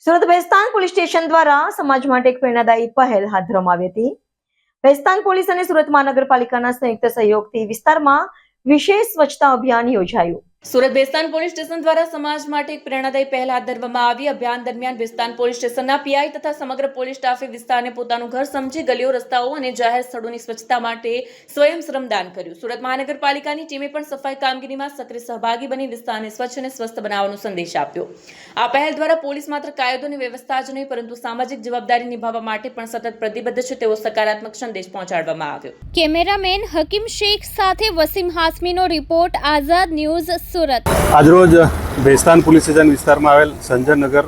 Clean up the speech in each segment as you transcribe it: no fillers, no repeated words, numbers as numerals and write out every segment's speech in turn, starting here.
Surat Bhestan police station દ્વારા સમાજ માટે એક પ્રેરણાદાયી પહેલ હાથ ધરવામાં આવી હતી। ભેસ્તાન પોલીસ અને સુરત મહાનગરપાલિકાના સંયુક્ત સહયોગથી વિસ્તારમાં વિશેષ સ્વચ્છતા અભિયાન યોજાયું। સુરત ભેસ્તાન પોલીસ સ્ટેશન દ્વારા સમાજ માટે એક પ્રેરણાદાયી પહેલ હાથ ધરવામાં આવી। અભિયાન દરમિયાન ભેસ્તાન પોલીસ સ્ટેશનના પીઆઈ તથા સમગ્ર પોલીસ સ્ટાફે વિસ્તારને પોતાનું ઘર સમજી ગલીઓ, રસ્તાઓ અને જાહેર સ્થળોની સ્વચ્છતા માટે સ્વયં શ્રમદાન કર્યું। સુરત મહાનગરપાલિકાની ટીમે પણ સફાઈ કામગીરીમાં સક્રિય સહભાગી બની વિસ્તારને સ્વચ્છ અને સ્વસ્થ બનાવવાનો સંદેશ આપ્યો। આ પહેલ દ્વારા પોલીસ માત્ર કાયદો અને વ્યવસ્થા જ નહીં પરંતુ સામાજિક જવાબદારી નિભાવવા માટે પણ સતત પ્રતિબદ્ધ છે તેવો સકારાત્મક સંદેશ પહોંચાડવામાં આવ્યો। કેમેરામેન હકીમ શેખ સાથે વસીમ હાસમીનો રિપોર્ટ, આઝાદ ન્યૂઝ, સુરત। આજરોજ ભેસ્તાન પોલીસ સ્ટેશન વિસ્તારમાં આવેલ સંજયનગર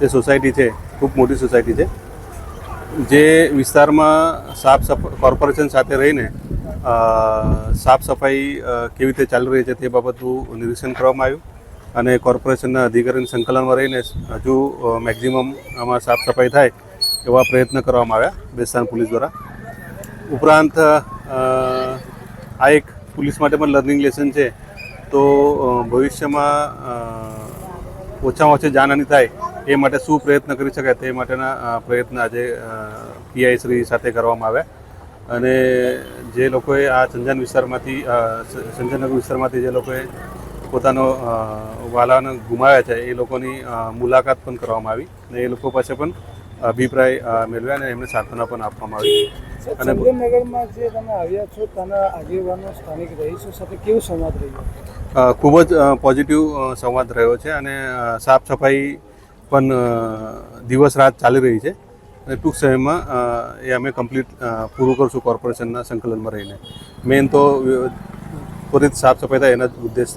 જે સોસાયટી છે, ખૂબ મોટી સોસાયટી છે, જે વિસ્તારમાં કોર્પોરેશન સાથે રહીને સાફ સફાઈ કેવી રીતે ચાલી રહી છે તે બાબતનું નિરીક્ષણ કરવામાં આવ્યું અને કોર્પોરેશનના અધિકારીના સંકલનમાં રહીને હજુ મેક્ઝિમમ આમાં સાફ સફાઈ થાય એવા પ્રયત્ન કરવામાં આવ્યા ભેસ્તાન પોલીસ દ્વારા। ઉપરાંત આ એક પોલીસ માટે પણ લર્નિંગ લેસન છે, તો ભવિષ્યમાં ઓછામાં ઓછી જાનહાનિ થાય એ માટે શું પ્રયત્ન કરી શકાય તે માટેના પ્રયત્ન આજે પીઆઈ શ્રી સાથે કરવામાં આવ્યા અને જે લોકોએ આ સંજયનગર વિસ્તારમાંથી જે લોકોએ પોતાનો વાલાને ગુમાવ્યા છે એ લોકોની મુલાકાત પણ કરવામાં આવી અને એ લોકો પાસે પણ અભિપ્રાય મેળવ્યા અને એમને સાંત્વના પણ આપવામાં આવી। અને સંજયનગરમાં જે તમે આવ્યા છો તેના આગેવાનો સ્થાનિક રહીશો સાથે કેવો સંવાદ રહ્યો? ખૂબ જ પોઝિટિવ સંવાદ રહ્યો છે અને સાફ સફાઈ પણ દિવસ રાત ચાલી રહી છે અને ટૂંક સમયમાં એ અમે કમ્પ્લીટ પૂરું કરશું કોર્પોરેશનના સંકલનમાં રહીને। મેઇન તો ત્વરિત સાફ સફાઈ થાય એના જ ઉદ્દેશ